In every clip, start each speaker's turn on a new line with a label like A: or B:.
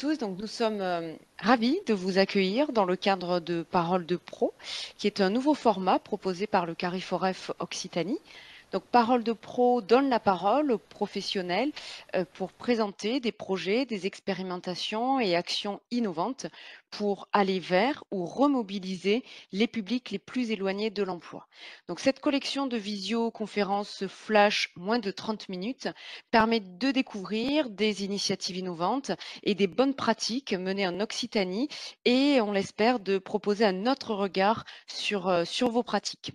A: tous. Donc, nous sommes ravis de vous accueillir dans le cadre de Parole de Pro, qui est un nouveau format proposé par le Cariforef Occitanie. Donc, Parole de Pro donne la parole aux professionnels pour présenter des projets, des expérimentations et actions innovantes pour aller vers ou remobiliser les publics les plus éloignés de l'emploi. Donc, cette collection de visioconférences flash moins de 30 minutes permet de découvrir des initiatives innovantes et des bonnes pratiques menées en Occitanie et, on l'espère, de proposer un autre regard sur vos pratiques.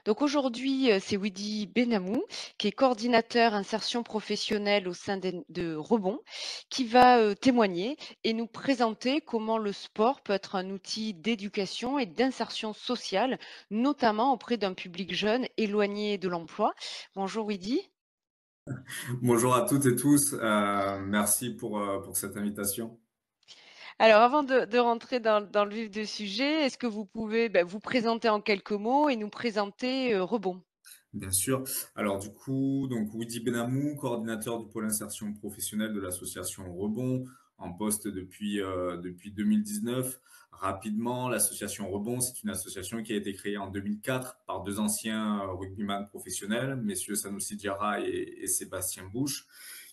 A: Donc aujourd'hui, c'est Widi Benamou, qui est coordinateur insertion professionnelle au sein de Rebond, qui va témoigner et nous présenter comment le sport peut être un outil d'éducation et d'insertion sociale, notamment auprès d'un public jeune éloigné de l'emploi. Bonjour Widi.
B: Bonjour à toutes et tous, merci pour cette invitation.
A: Alors, avant de rentrer dans le vif du sujet, est-ce que vous pouvez vous présenter en quelques mots et nous présenter Rebond?
B: Bien sûr. Alors du coup, donc Widi Benamou, coordinateur du pôle insertion professionnelle de l'association Rebond, en poste depuis 2019. Rapidement, l'association Rebond, c'est une association qui a été créée en 2004 par deux anciens rugbyman professionnels, messieurs Sanoussi Diarra et Sébastien Bouche,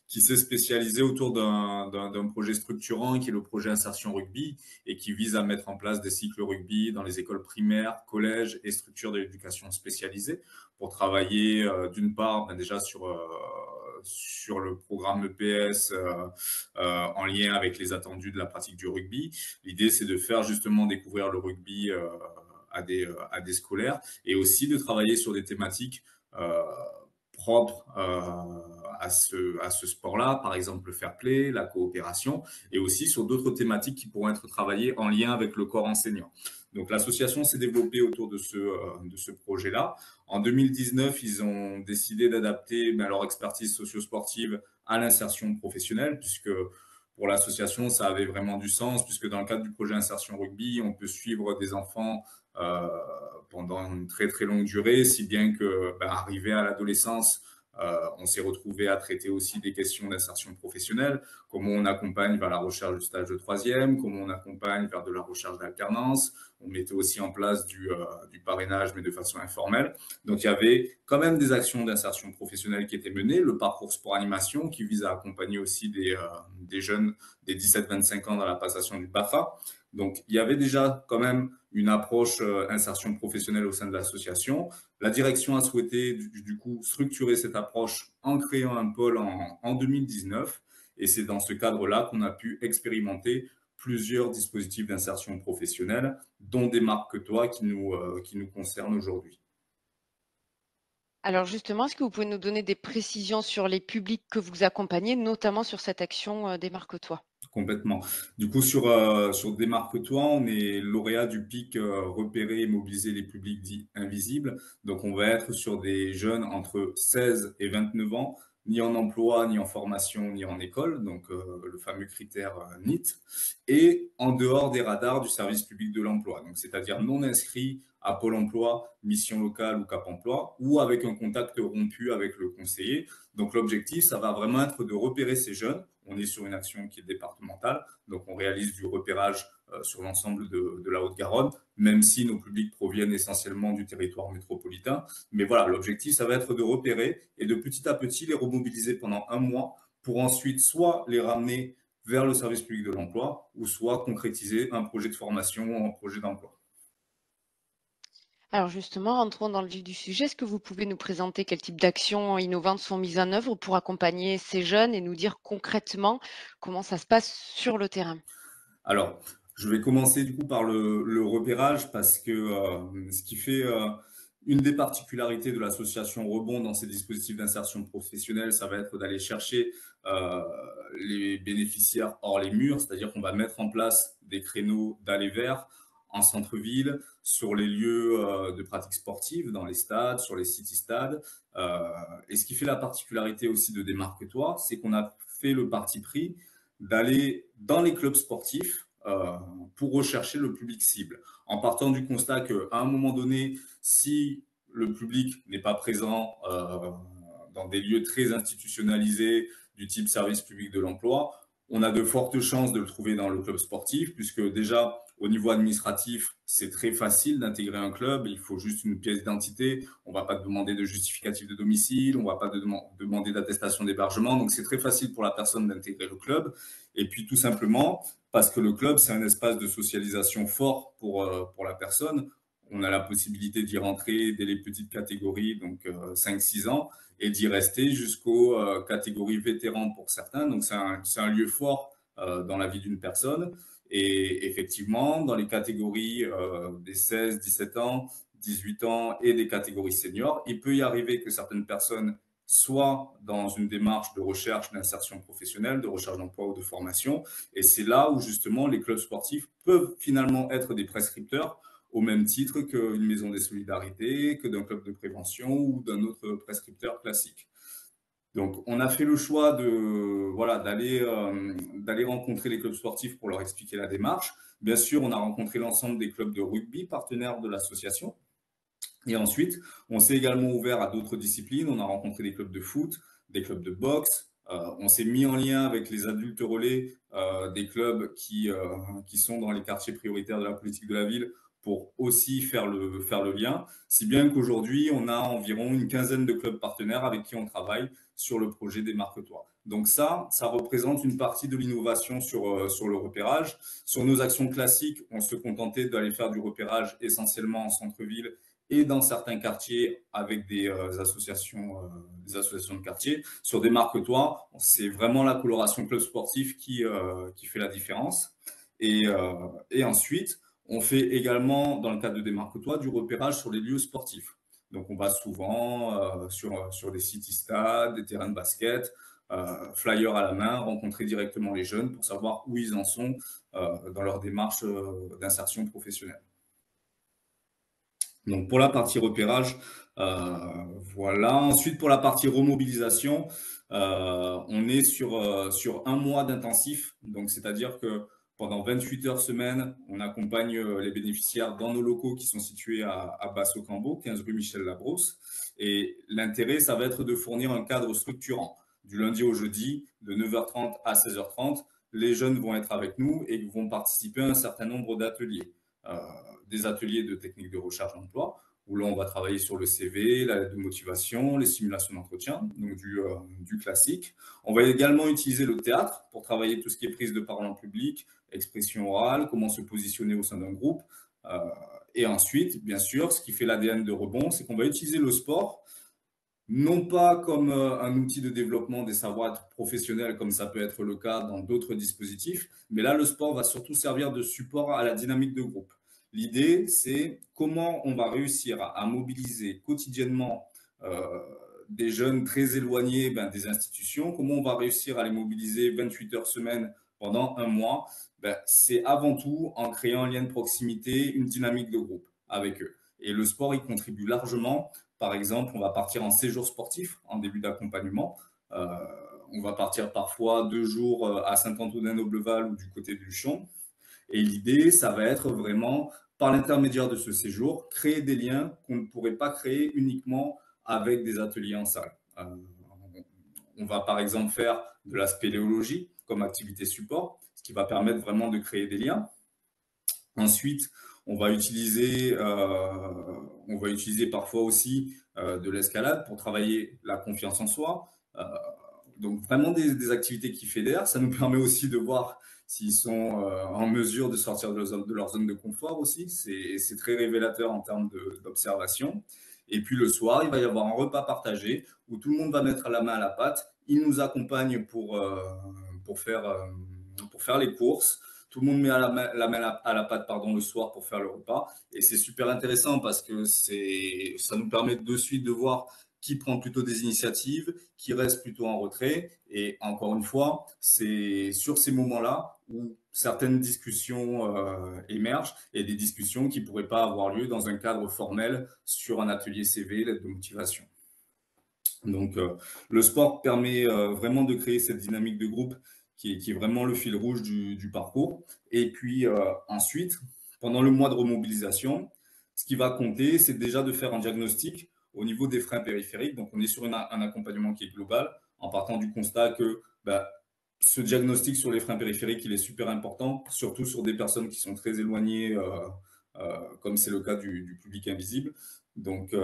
B: qui s'est spécialisé autour d'un projet structurant qui est le projet Insertion Rugby et qui vise à mettre en place des cycles rugby dans les écoles primaires, collèges et structures de l'éducation spécialisée pour travailler d'une part déjà sur le programme EPS en lien avec les attendus de la pratique du rugby. L'idée, c'est de faire justement découvrir le rugby à des scolaires et aussi de travailler sur des thématiques euh, propres à ce sport-là, par exemple le fair play, la coopération, et aussi sur d'autres thématiques qui pourront être travaillées en lien avec le corps enseignant. Donc l'association s'est développée autour de ce projet-là. En 2019, ils ont décidé d'adapter leur expertise socio-sportive à l'insertion professionnelle, puisque pour l'association, ça avait vraiment du sens, puisque dans le cadre du projet Insertion Rugby, on peut suivre des enfants euh, pendant une très très longue durée, si bien que arrivé à l'adolescence, on s'est retrouvé à traiter aussi des questions d'insertion professionnelle, comment on accompagne vers la recherche du stage de troisième, comment on accompagne vers de la recherche d'alternance. On mettait aussi en place du parrainage, mais de façon informelle. Donc, il y avait quand même des actions d'insertion professionnelle qui étaient menées, le parcours sport animation qui vise à accompagner aussi des jeunes des 17-25 ans dans la passation du BAFA. Donc, il y avait déjà quand même une approche insertion professionnelle au sein de l'association. La direction a souhaité du coup structurer cette approche en créant un pôle en 2019 et c'est dans ce cadre-là qu'on a pu expérimenter plusieurs dispositifs d'insertion professionnelle, dont des marques toi qui nous concernent aujourd'hui.
A: Alors justement, est-ce que vous pouvez nous donner des précisions sur les publics que vous accompagnez, notamment sur cette action Démarque-toi?
B: Complètement. Du coup, sur Démarque-toi, on est lauréat du PIC repérer et mobiliser les publics dits invisibles. Donc, on va être sur des jeunes entre 16 et 29 ans, ni en emploi, ni en formation, ni en école, donc le fameux critère NEET, et en dehors des radars du service public de l'emploi, donc c'est-à-dire non inscrit à Pôle emploi, mission locale ou Cap emploi, ou avec un contact rompu avec le conseiller. Donc l'objectif, ça va vraiment être de repérer ces jeunes. On est sur une action qui est départementale, donc on réalise du repérage sur l'ensemble de la Haute-Garonne, même si nos publics proviennent essentiellement du territoire métropolitain. Mais voilà, l'objectif, ça va être de repérer et de petit à petit les remobiliser pendant un mois pour ensuite soit les ramener vers le service public de l'emploi ou soit concrétiser un projet de formation ou un projet d'emploi.
A: Alors justement, rentrons dans le vif du sujet. Est-ce que vous pouvez nous présenter quel type d'actions innovantes sont mises en œuvre pour accompagner ces jeunes et nous dire concrètement comment ça se passe sur le terrain?
B: Alors, je vais commencer du coup par le repérage parce que ce qui fait une des particularités de l'association Rebond dans ces dispositifs d'insertion professionnelle, ça va être d'aller chercher euh, les bénéficiaires hors les murs, c'est-à-dire qu'on va mettre en place des créneaux d'aller vers en centre-ville, sur les lieux de pratique sportive, dans les stades, sur les city-stades. Euh, et ce qui fait la particularité aussi de Démarque-toi, c'est qu'on a fait le parti pris d'aller dans les clubs sportifs pour rechercher le public cible, en partant du constat qu'à un moment donné, si le public n'est pas présent dans des lieux très institutionnalisés du type service public de l'emploi, on a de fortes chances de le trouver dans le club sportif, puisque déjà, au niveau administratif, c'est très facile d'intégrer un club. Il faut juste une pièce d'identité. On ne va pas te demander de justificatif de domicile. On ne va pas te demander d'attestation d'hébergement. Donc, c'est très facile pour la personne d'intégrer le club. Et puis, tout simplement, parce que le club, c'est un espace de socialisation fort pour la personne. On a la possibilité d'y rentrer dès les petites catégories, donc 5-6 ans, et d'y rester jusqu'aux catégories vétérans pour certains. Donc, c'est un lieu fort dans la vie d'une personne. Et effectivement, dans les catégories des 16, 17 ans, 18 ans et des catégories seniors, il peut y arriver que certaines personnes soient dans une démarche de recherche d'insertion professionnelle, de recherche d'emploi ou de formation. Et c'est là où justement les clubs sportifs peuvent finalement être des prescripteurs au même titre qu'une maison des solidarités, que d'un club de prévention ou d'un autre prescripteur classique. Donc, on a fait le choix d'aller rencontrer les clubs sportifs pour leur expliquer la démarche. Bien sûr, on a rencontré l'ensemble des clubs de rugby partenaires de l'association. Et ensuite, on s'est également ouvert à d'autres disciplines. On a rencontré des clubs de foot, des clubs de boxe. On s'est mis en lien avec les adultes relais des clubs qui sont dans les quartiers prioritaires de la politique de la ville pour aussi faire le lien. Si bien qu'aujourd'hui, on a environ une quinzaine de clubs partenaires avec qui on travaille sur le projet Démarque-toi. Donc ça représente une partie de l'innovation sur le repérage. Sur nos actions classiques, on se contentait d'aller faire du repérage essentiellement en centre-ville et dans certains quartiers avec des associations de quartier. Sur Démarque-toi, c'est vraiment la coloration club sportif qui fait la différence. Et ensuite, on fait également, dans le cadre de Démarque-toi, du repérage sur les lieux sportifs. Donc, on va souvent sur des city-stades, des terrains de basket, flyers à la main, rencontrer directement les jeunes pour savoir où ils en sont dans leur démarche d'insertion professionnelle. Donc, pour la partie repérage, voilà. Ensuite, pour la partie remobilisation, on est sur un mois d'intensif. Donc, c'est-à-dire que pendant 28 heures semaine, on accompagne les bénéficiaires dans nos locaux qui sont situés à Basse-au-Cambo, 15 rue Michel Labrousse. Et l'intérêt, ça va être de fournir un cadre structurant. Du lundi au jeudi, de 9h30 à 16h30, les jeunes vont être avec nous et vont participer à un certain nombre d'ateliers. Des ateliers de techniques de recherche d'emploi, où là, on va travailler sur le CV, la lettre de motivation, les simulations d'entretien, donc du classique. On va également utiliser le théâtre pour travailler tout ce qui est prise de parole en public, expression orale, comment se positionner au sein d'un groupe. Et ensuite, bien sûr, ce qui fait l'ADN de Rebond, c'est qu'on va utiliser le sport, non pas comme un outil de développement des savoirs professionnels, comme ça peut être le cas dans d'autres dispositifs, mais là, le sport va surtout servir de support à la dynamique de groupe. L'idée, c'est comment on va réussir à mobiliser quotidiennement des jeunes très éloignés des institutions, comment on va réussir à les mobiliser 28 heures semaine pendant un mois. C'est avant tout en créant un lien de proximité, une dynamique de groupe avec eux. Et le sport y contribue largement. Par exemple, on va partir en séjour sportif en début d'accompagnement. On va partir parfois 2 jours à Saint-Antonin-Nobleval ou du côté de Luchon. Et l'idée, ça va être vraiment, par l'intermédiaire de ce séjour, créer des liens qu'on ne pourrait pas créer uniquement avec des ateliers en salle. On va par exemple faire de la spéléologie comme activité support, ce qui va permettre vraiment de créer des liens. Ensuite, on va utiliser parfois aussi de l'escalade pour travailler la confiance en soi. Donc vraiment des activités qui fédèrent. Ça nous permet aussi de voir s'ils sont en mesure de sortir de leur zone de confort aussi. C'est très révélateur en termes d'observation. Et puis le soir, il va y avoir un repas partagé où tout le monde va mettre la main à la pâte. Ils nous accompagnent pour faire les courses. Tout le monde met la main à la pâte le soir pour faire le repas. Et c'est super intéressant parce que ça nous permet de suite de voir qui prend plutôt des initiatives, qui reste plutôt en retrait. Et encore une fois, c'est sur ces moments-là où certaines discussions émergent et des discussions qui ne pourraient pas avoir lieu dans un cadre formel sur un atelier CV, lettre de motivation. Donc, le sport permet vraiment de créer cette dynamique de groupe qui est vraiment le fil rouge du parcours. Et puis ensuite, pendant le mois de remobilisation, ce qui va compter, c'est déjà de faire un diagnostic au niveau des freins périphériques. Donc, on est sur un accompagnement qui est global, en partant du constat que ce diagnostic sur les freins périphériques, il est super important, surtout sur des personnes qui sont très éloignées, comme c'est le cas du public invisible. Donc,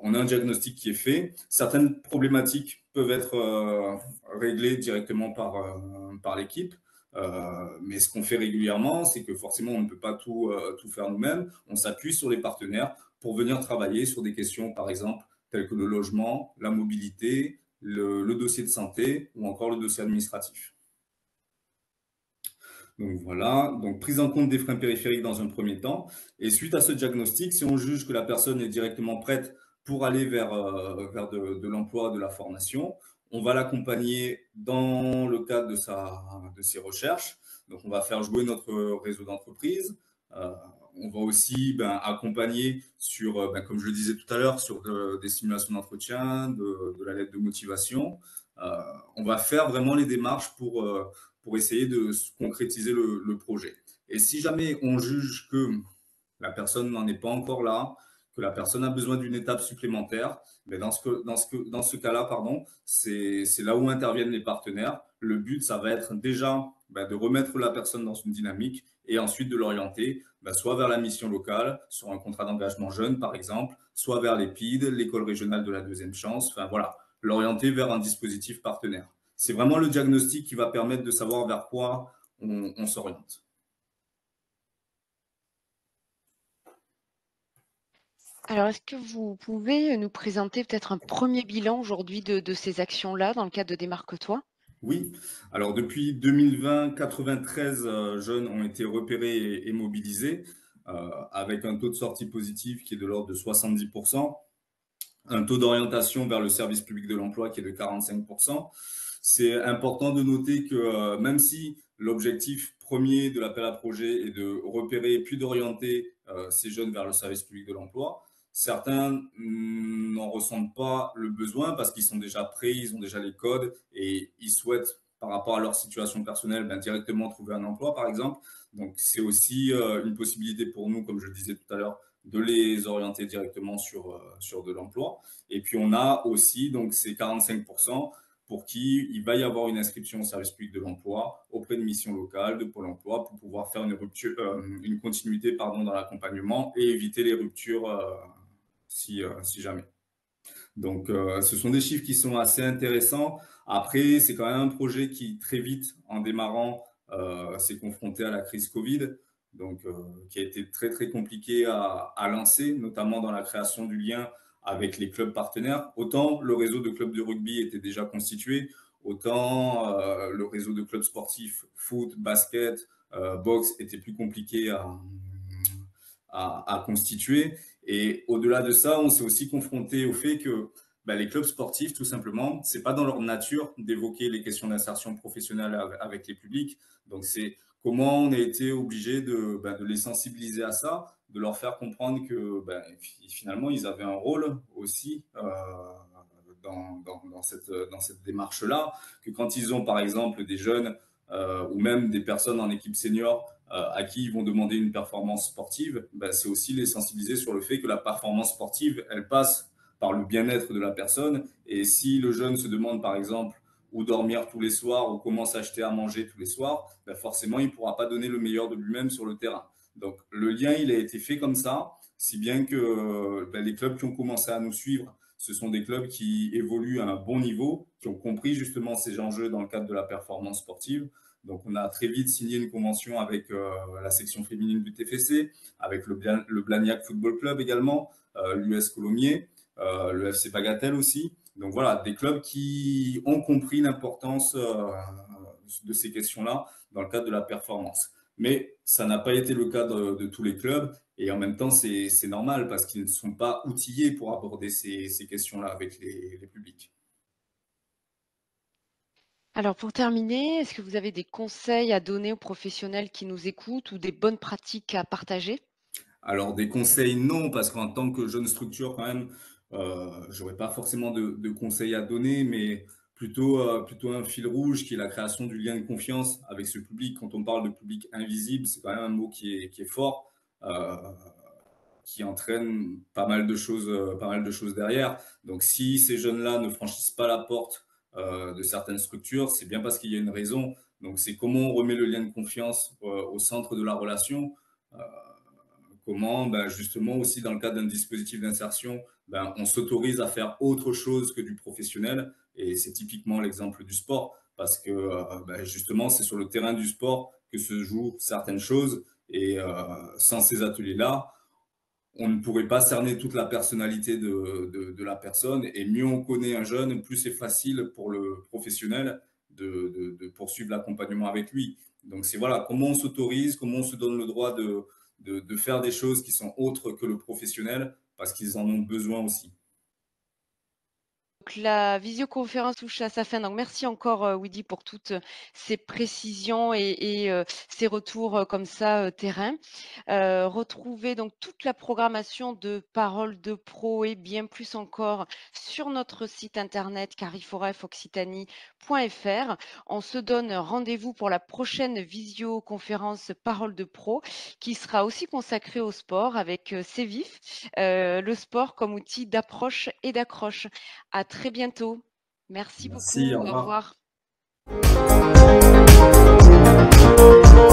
B: on a un diagnostic qui est fait. Certaines problématiques peuvent être réglées directement par l'équipe. Mais ce qu'on fait régulièrement, c'est que forcément, on ne peut pas tout faire nous-mêmes. On s'appuie sur les partenaires pour venir travailler sur des questions, par exemple, telles que le logement, la mobilité, le dossier de santé ou encore le dossier administratif. Donc voilà, donc prise en compte des freins périphériques dans un premier temps. Et suite à ce diagnostic, si on juge que la personne est directement prête pour aller vers de l'emploi, de la formation, on va l'accompagner dans le cadre de ses recherches. Donc on va faire jouer notre réseau d'entreprise. Euh, on va aussi accompagner sur, comme je le disais tout à l'heure, sur des simulations d'entretien, de la lettre de motivation. Euh, on va faire vraiment les démarches pour essayer de concrétiser le projet. Et si jamais on juge que la personne n'en est pas encore là, que la personne a besoin d'une étape supplémentaire, mais dans ce cas-là, pardon, c'est là où interviennent les partenaires. Le but, ça va être déjà de remettre la personne dans une dynamique et ensuite de l'orienter soit vers la mission locale, sur un contrat d'engagement jeune, par exemple, soit vers l'EPID, l'école régionale de la deuxième chance, enfin voilà, l'orienter vers un dispositif partenaire. C'est vraiment le diagnostic qui va permettre de savoir vers quoi on s'oriente.
A: Alors, est-ce que vous pouvez nous présenter peut-être un premier bilan aujourd'hui de ces actions-là dans le cadre de Démarque-toi?
B: Oui, alors depuis 2020, 93 jeunes ont été repérés et mobilisés, avec un taux de sortie positif qui est de l'ordre de 70%, un taux d'orientation vers le service public de l'emploi qui est de 45%. C'est important de noter que même si l'objectif premier de l'appel à projet est de repérer puis d'orienter ces jeunes vers le service public de l'emploi, certains n'en ressentent pas le besoin parce qu'ils sont déjà prêts, ils ont déjà les codes et ils souhaitent, par rapport à leur situation personnelle, directement trouver un emploi, par exemple. Donc, c'est aussi une possibilité pour nous, comme je le disais tout à l'heure, de les orienter directement sur de l'emploi. Et puis, on a aussi donc ces 45% pour qui il va y avoir une inscription au service public de l'emploi auprès de missions locales, de Pôle emploi, pour pouvoir faire une continuité dans l'accompagnement et éviter les ruptures si jamais. Donc, ce sont des chiffres qui sont assez intéressants. Après, c'est quand même un projet qui, très vite, en démarrant, s'est confronté à la crise Covid, donc qui a été très, très compliqué à lancer, notamment dans la création du lien avec les clubs partenaires. Autant le réseau de clubs de rugby était déjà constitué, autant le réseau de clubs sportifs, foot, basket, boxe, était plus compliqué à constituer. Et au-delà de ça, on s'est aussi confronté au fait que les clubs sportifs, tout simplement, c'est pas dans leur nature d'évoquer les questions d'insertion professionnelle avec les publics. Donc, c'est comment on a été obligé de les sensibiliser à ça, de leur faire comprendre que finalement, ils avaient un rôle aussi dans cette démarche-là, que quand ils ont, par exemple, des jeunes ou même des personnes en équipe senior à qui ils vont demander une performance sportive, c'est aussi les sensibiliser sur le fait que la performance sportive, elle passe par le bien-être de la personne. Et si le jeune se demande, par exemple, où dormir tous les soirs ou comment s'acheter à manger tous les soirs, forcément, il ne pourra pas donner le meilleur de lui-même sur le terrain. Donc, le lien, il a été fait comme ça, si bien que les clubs qui ont commencé à nous suivre, ce sont des clubs qui évoluent à un bon niveau, qui ont compris justement ces enjeux dans le cadre de la performance sportive. Donc, on a très vite signé une convention avec la section féminine du TFC, avec le Blagnac Football Club également, l'US Colomiers, le FC Bagatelle aussi. Donc voilà, des clubs qui ont compris l'importance de ces questions-là dans le cadre de la performance. Mais ça n'a pas été le cas de tous les clubs. Et en même temps, c'est normal parce qu'ils ne sont pas outillés pour aborder ces questions-là avec les publics.
A: Alors pour terminer, est-ce que vous avez des conseils à donner aux professionnels qui nous écoutent ou des bonnes pratiques à partager?
B: Alors des conseils, non, parce qu'en tant que jeune structure, quand même, j'aurais pas forcément de conseils à donner, mais plutôt un fil rouge qui est la création du lien de confiance avec ce public. Quand on parle de public invisible, c'est quand même un mot qui est fort, euh, qui entraîne pas mal de choses derrière. Donc si ces jeunes-là ne franchissent pas la porte de certaines structures, c'est bien parce qu'il y a une raison. Donc, c'est comment on remet le lien de confiance au centre de la relation. Euh, Comment, ben, justement, aussi dans le cadre d'un dispositif d'insertion, ben, on s'autorise à faire autre chose que du professionnel. Et c'est typiquement l'exemple du sport, parce que ben, justement, c'est sur le terrain du sport que se jouent certaines choses. Et sans ces ateliers-là, on ne pourrait pas cerner toute la personnalité de la personne. Et mieux on connaît un jeune, plus c'est facile pour le professionnel de poursuivre l'accompagnement avec lui. Donc c'est voilà, comment on s'autorise, comment on se donne le droit de faire des choses qui sont autres que le professionnel, parce qu'ils en ont besoin aussi.
A: Donc la visioconférence touche à sa fin. Donc merci encore, Widi, pour toutes ces précisions et ces retours comme ça terrain. Retrouvez donc toute la programmation de Parole de Pro et bien plus encore sur notre site internet cariforefoccitanie.fr. On se donne rendez-vous pour la prochaine visioconférence Parole de Pro qui sera aussi consacrée au sport avec Sévif, le sport comme outil d'approche et d'accroche. À très bientôt. Merci
B: Merci,
A: beaucoup.
B: au
A: Au
B: revoir.
A: revoir.